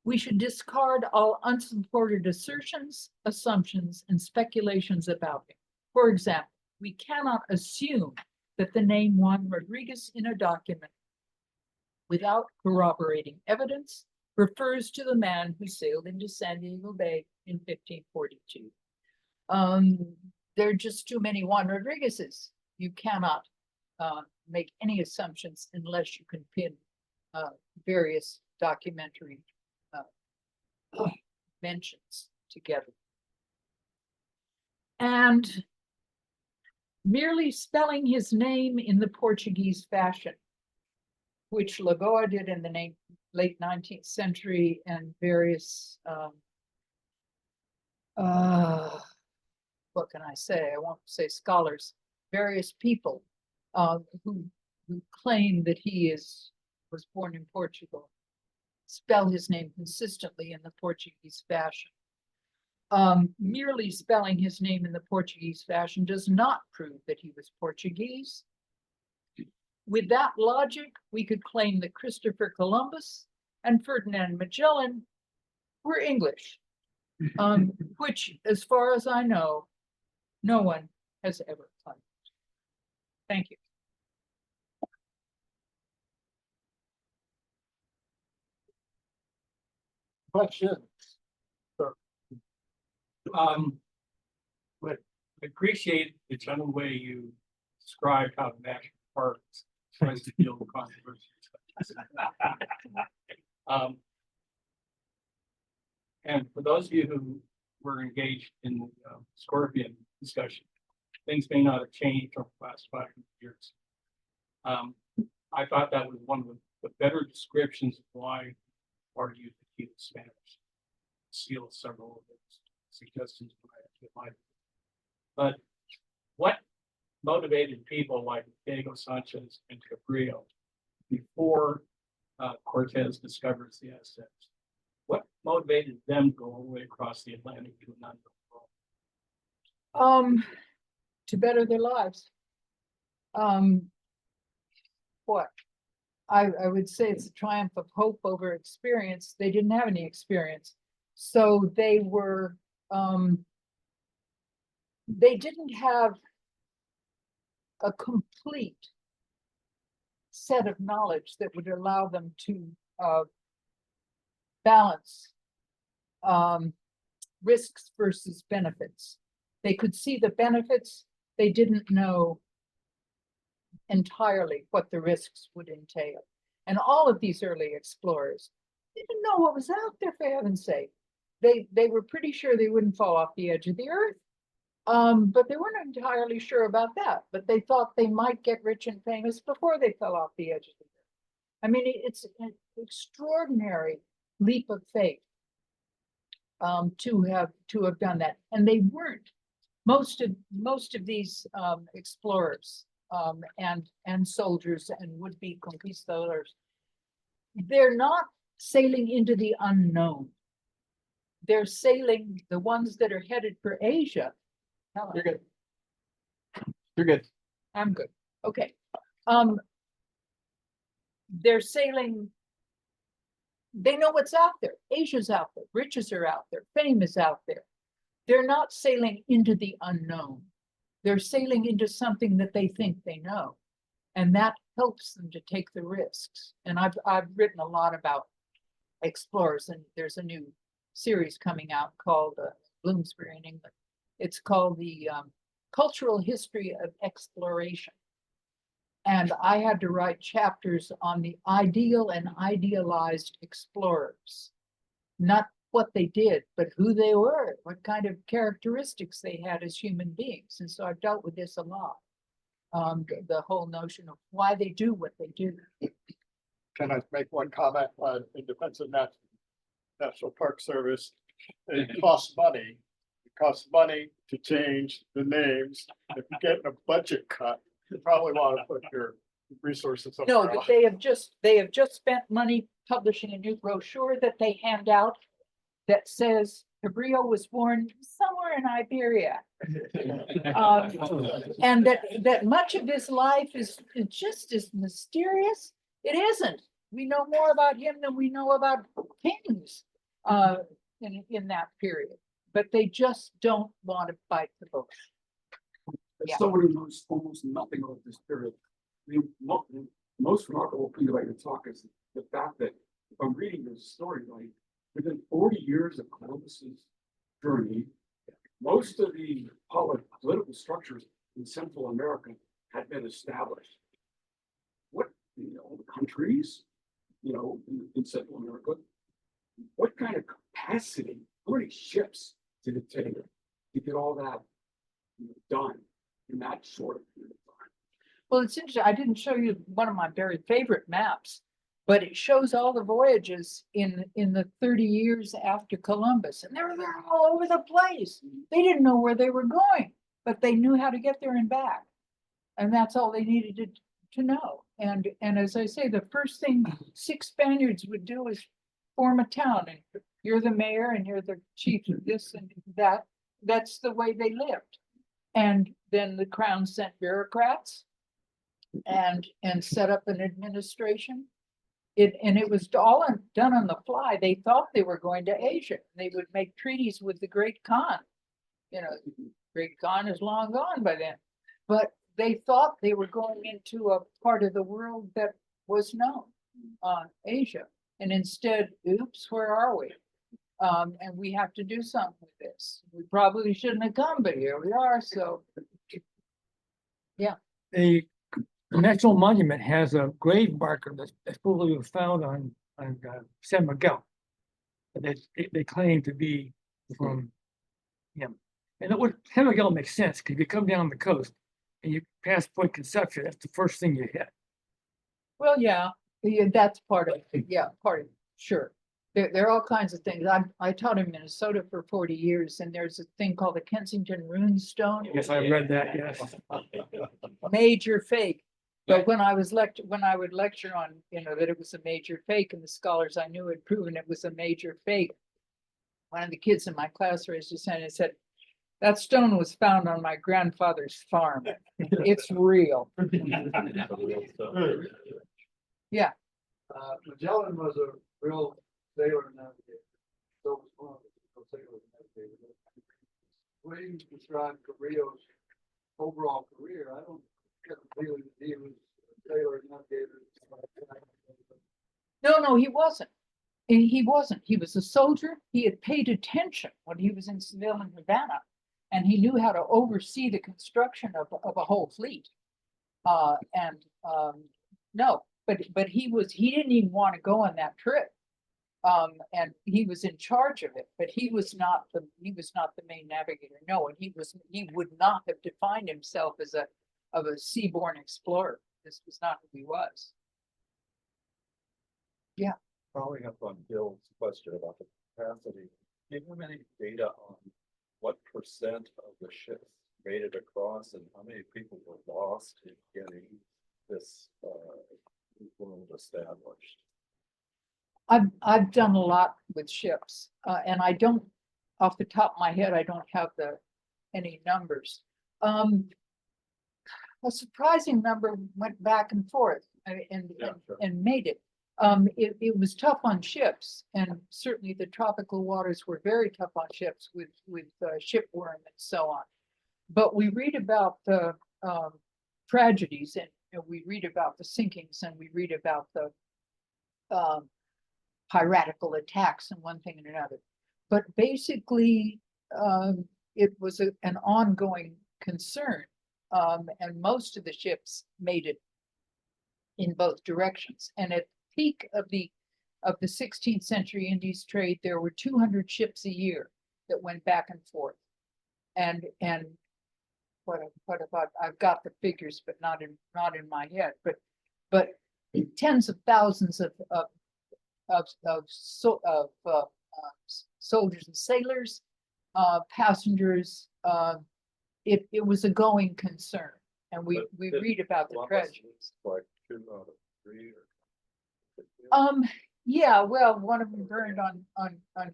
[SPEAKER 2] we should discard all unsupported assertions, assumptions, and speculations about him. For example, we cannot assume that the name Juan Rodriguez in a document without corroborating evidence refers to the man who sailed into San Diego Bay in 1542. There are just too many Juan Rodriguezes. You cannot make any assumptions unless you can pin various documentary mentions together. And merely spelling his name in the Portuguese fashion, which Lagoa did in the late 19th century, and various, what can I say? I won't say scholars, various people who claim that he was born in Portugal, spell his name consistently in the Portuguese fashion. Merely spelling his name in the Portuguese fashion does not prove that he was Portuguese. With that logic, we could claim that Christopher Columbus and Ferdinand Magellan were English, which, as far as I know, no one has ever claimed. Thank you.
[SPEAKER 1] Questions?
[SPEAKER 3] But I appreciate the general way you described how the national park tries to deal with controversies. And for those of you who were engaged in the scorpion discussion, things may not have changed over the last 500 years. I thought that was one of the better descriptions of why our youth the Spanish. Seal several of those suggestions. But what motivated people like Diego Sanchez and Cabrillo before Cortez discovers the Aztecs? What motivated them to go all the way across the Atlantic to an unknown world?
[SPEAKER 2] To better their lives. What? I would say it's a triumph of hope over experience. They didn't have any experience. So they were, they didn't have a complete set of knowledge that would allow them to balance risks versus benefits. They could see the benefits. They didn't know entirely what the risks would entail. And all of these early explorers didn't know what was out there, for heaven's sake. They were pretty sure they wouldn't fall off the edge of the earth, but they weren't entirely sure about that. But they thought they might get rich and famous before they fell off the edge of the earth. I mean, it's an extraordinary leap of faith to have done that, and they weren't. Most of these explorers and soldiers and would-be conquistadors, they're not sailing into the unknown. They're sailing, the ones that are headed for Asia. Hello.
[SPEAKER 1] You're good. You're good.
[SPEAKER 2] I'm good. Okay. They're sailing, they know what's out there. Asia's out there, riches are out there, fame is out there. They're not sailing into the unknown. They're sailing into something that they think they know. And that helps them to take the risks. And I've written a lot about explorers, and there's a new series coming out called Bloomsbury in England. It's called the Cultural History of Exploration. And I had to write chapters on the ideal and idealized explorers, not what they did, but who they were, what kind of characteristics they had as human beings. And so I've dealt with this a lot. the whole notion of why they do what they do.
[SPEAKER 1] Can I make one comment in defense of National Park Service? It costs money. It costs money to change the names. If you get a budget cut, you probably want to put your resources
[SPEAKER 2] No,
[SPEAKER 1] somewhere
[SPEAKER 2] but
[SPEAKER 1] else.
[SPEAKER 2] they have just spent money publishing a new brochure that they hand out that says Cabrillo was born somewhere in Iberia. And that much of his life is just as mysterious. It isn't. We know more about him than we know about kings in that period, but they just don't want to bite the bullet. Yeah.
[SPEAKER 4] As someone who knows almost nothing about this period, the most remarkable thing about your talk is the fact that if I'm reading this story right, within 40 years of Columbus's journey, most of the political structures in Central America had been established. What, the countries, in Central America, what kind of capacity, how many ships did it take to get all that done in that short period of time?
[SPEAKER 2] Well, it's interesting. I didn't show you one of my very favorite maps, but it shows all the voyages in the 30 years after Columbus, and they're all over the place. They didn't know where they were going, but they knew how to get there and back. And that's all they needed to know. And as I say, the first thing 6 Spaniards would do is form a town, and you're the mayor and you're the chief of this and that. That's the way they lived. And then the crown sent bureaucrats and set up an administration. It was all done on the fly. They thought they were going to Asia. They would make treaties with the Great Khan. Great Khan is long gone by then. But they thought they were going into a part of the world that was known, Asia. And instead, oops, where are we? And we have to do something with this. We probably shouldn't have come, but here we are. So, yeah.
[SPEAKER 5] The National Monument has a grave marker that's fully found on San Miguel. And they claim to be from him. And San Miguel makes sense because you come down the coast and you pass Point Conception, that's the first thing you hit.
[SPEAKER 2] Well, yeah, that's part of it. Yeah, part of it. Sure. There are all kinds of things. I taught in Minnesota for 40 years, and there's a thing called the Kensington Rune Stone.
[SPEAKER 5] Yes, I read that, yes.
[SPEAKER 2] Major fake. But when I would lecture on, that it was a major fake, and the scholars I knew had proven it was a major fake, one of the kids in my class raised his hand and said, "That stone was found on my grandfather's farm. It's real." Yeah.
[SPEAKER 6] Magellan was a real sailor and navigator. So was Columbus, a real sailor and navigator. When you describe Cabrillo's overall career, I don't get the feeling that he was a sailor and navigator.
[SPEAKER 2] No, he wasn't. He wasn't. He was a soldier. He had paid attention when he was in Seville and Havana, and he knew how to oversee the construction of a whole fleet. No, but he didn't even want to go on that trip. And he was in charge of it, but he was not the main navigator. No, and he would not have defined himself as a seaborne explorer. This was not who he was. Yeah.
[SPEAKER 7] Following up on Bill's question about the capacity, do you have any data on what percent of the ships made it across and how many people were lost in getting this world established?
[SPEAKER 2] I've done a lot with ships, and I don't, off the top of my head, I don't have any numbers. A surprising number went back and forth and made it. It was tough on ships, and certainly the tropical waters were very tough on ships with shipworm and so on. But we read about the tragedies, and we read about the sinkings, and we read about the piratical attacks and one thing and another. But basically, it was an ongoing concern, and most of the ships made it in both directions. And at the peak of the 16th century Indies trade, there were 200 ships a year that went back and forth. And what about, I've got the figures, but not in my head, but tens of thousands of soldiers and sailors, passengers, it was a going concern. And we
[SPEAKER 7] But did
[SPEAKER 2] read about the
[SPEAKER 7] Columbus
[SPEAKER 2] tragedies.
[SPEAKER 7] was like 2 out of 3 or?
[SPEAKER 2] Yeah, well, one of them burned on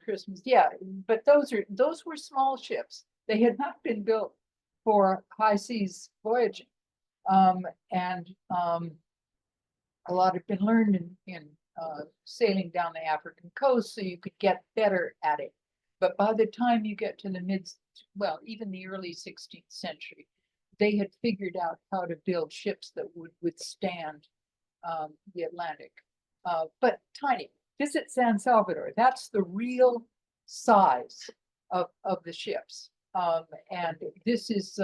[SPEAKER 2] Christmas, yeah, but those were small ships. They had not been built for high seas voyaging. And a lot had been learned in sailing down the African coast, so you could get better at it. But by the time you get to even the early 16th century, they had figured out how to build ships that would withstand the Atlantic. But tiny. Visit San Salvador. That's the real size of the ships. And this is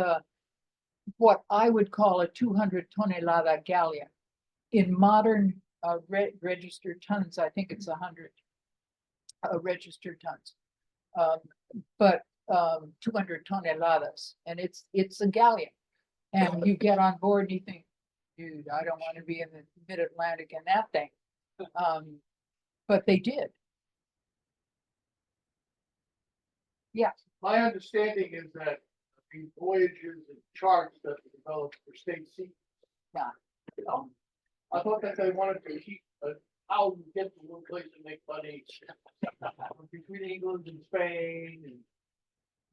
[SPEAKER 2] what I would call a 200 tonelada galleon. In modern registered tons, I think it's 100 registered tons. But 200 toneladas, and it's a galleon. And you get on board and you think, dude, I don't want to be in the mid-Atlantic in that thing. But they did. Yeah.
[SPEAKER 6] My understanding is that the voyages and charts that were developed for state secrets.
[SPEAKER 2] Yeah.
[SPEAKER 6] I thought that they wanted to keep how you get to one place and make money between England and Spain and.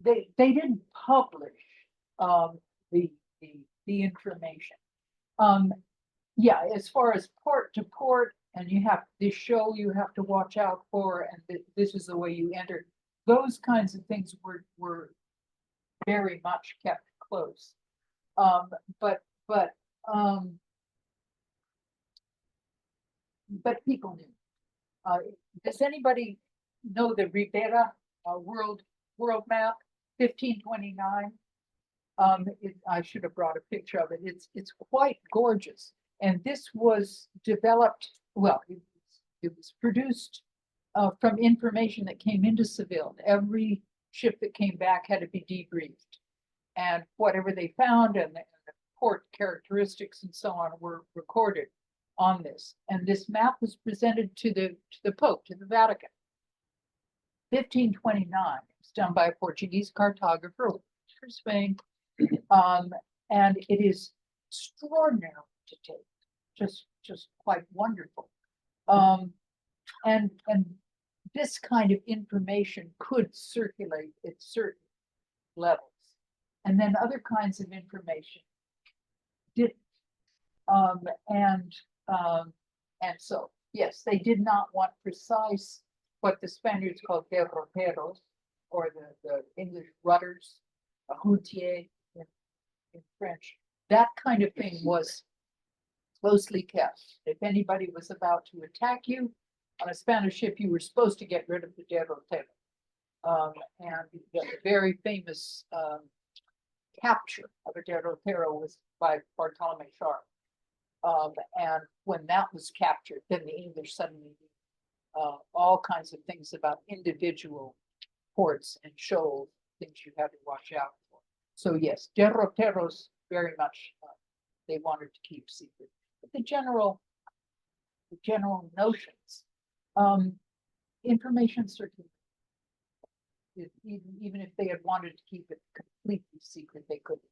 [SPEAKER 2] They didn't publish the information. Yeah, as far as port to port, and you have this show you have to watch out for, and this is the way you enter. Those kinds of things were very much kept close. But people knew. Does anybody know the Ribera world map? 1529. I should have brought a picture of it. It's quite gorgeous. And this was developed, well, it was produced from information that came into Seville. Every ship that came back had to be debriefed. And whatever they found and the port characteristics and so on were recorded on this. And this map was presented to the Pope, to the Vatican. 1529. It's done by a Portuguese cartographer for Spain. And it is extraordinary to take, just quite wonderful. And this kind of information could circulate at certain levels. And then other kinds of information didn't. And so, yes, they did not want precise, what the Spaniards called derroteros, or the English rudders, a routier in French. That kind of thing was closely kept. If anybody was about to attack you on a Spanish ship, you were supposed to get rid of the derrotero. And the very famous capture of a derrotero was by Bartolome Sharp. And when that was captured, then the English suddenly all kinds of things about individual ports and shoals, things you had to watch out for. So yes, derroteros very much they wanted to keep secret. But the general notions, information circulated. Even if they had wanted to keep it completely secret, they couldn't.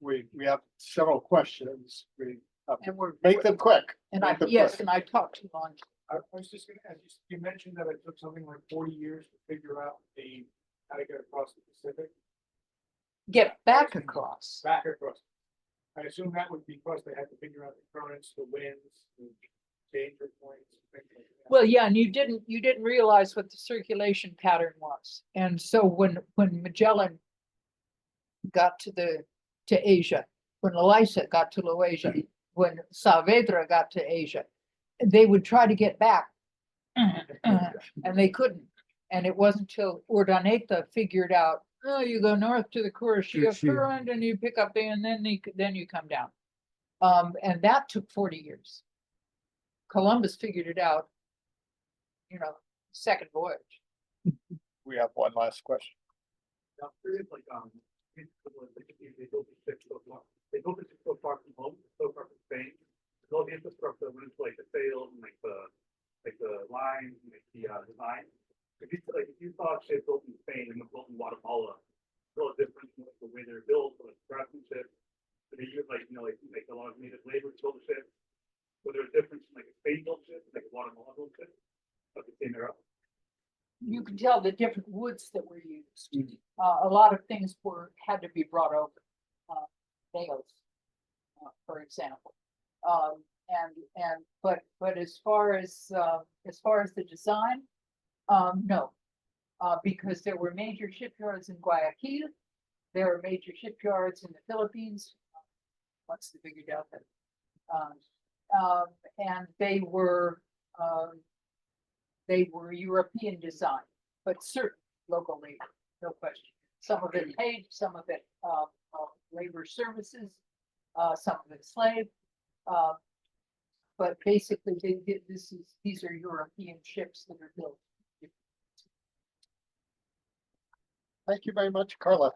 [SPEAKER 1] We have several questions.
[SPEAKER 2] And we're
[SPEAKER 1] Make them quick.
[SPEAKER 2] and
[SPEAKER 1] make them
[SPEAKER 2] yes,
[SPEAKER 1] quick.
[SPEAKER 2] and I talked too long.
[SPEAKER 4] I was just gonna ask, you mentioned that it took something like 40 years to figure out how to get across the Pacific,
[SPEAKER 2] Get back across.
[SPEAKER 4] back across. I assume that would be because they had to figure out the currents, the winds, the danger points, things like that.
[SPEAKER 2] Well, yeah, and you didn't realize what the circulation pattern was. And so when Magellan got to Asia, when Loaiza got to Loasia, when Saavedra got to Asia, they would try to get back and they couldn't. And it wasn't until Urdaneta figured out, oh, you go north to the Kurashia current and you pick up there and then you come down. And that took 40 years. Columbus figured it out, second voyage.
[SPEAKER 1] We have one last question.
[SPEAKER 6] I'm curious, like, they built the ship so far, they built the ship so far from home, so far from Spain. There's all the infrastructure went into like the sails and like the lines and like the design. If you saw a ship built in Spain and built in Guatemala, it's a little different from like the way they're built, or like craftsmanship. So they use like, like a lot of native labor to build the ship. So there's a difference in like a Spain built ship, and like a Guatemala built ship, of the same era.
[SPEAKER 2] You can tell the different woods that were used. A lot of things had to be brought over. Nails, for example. But as far as the design, no. Because there were major shipyards in Guayaquil, there are major shipyards in the Philippines. Once they figured out that, and they were European design, but certain local labor, no question. Some of it paid, some of it labor services, some of it slave. But basically, these are European ships that are built.
[SPEAKER 1] Thank you very much, Carla.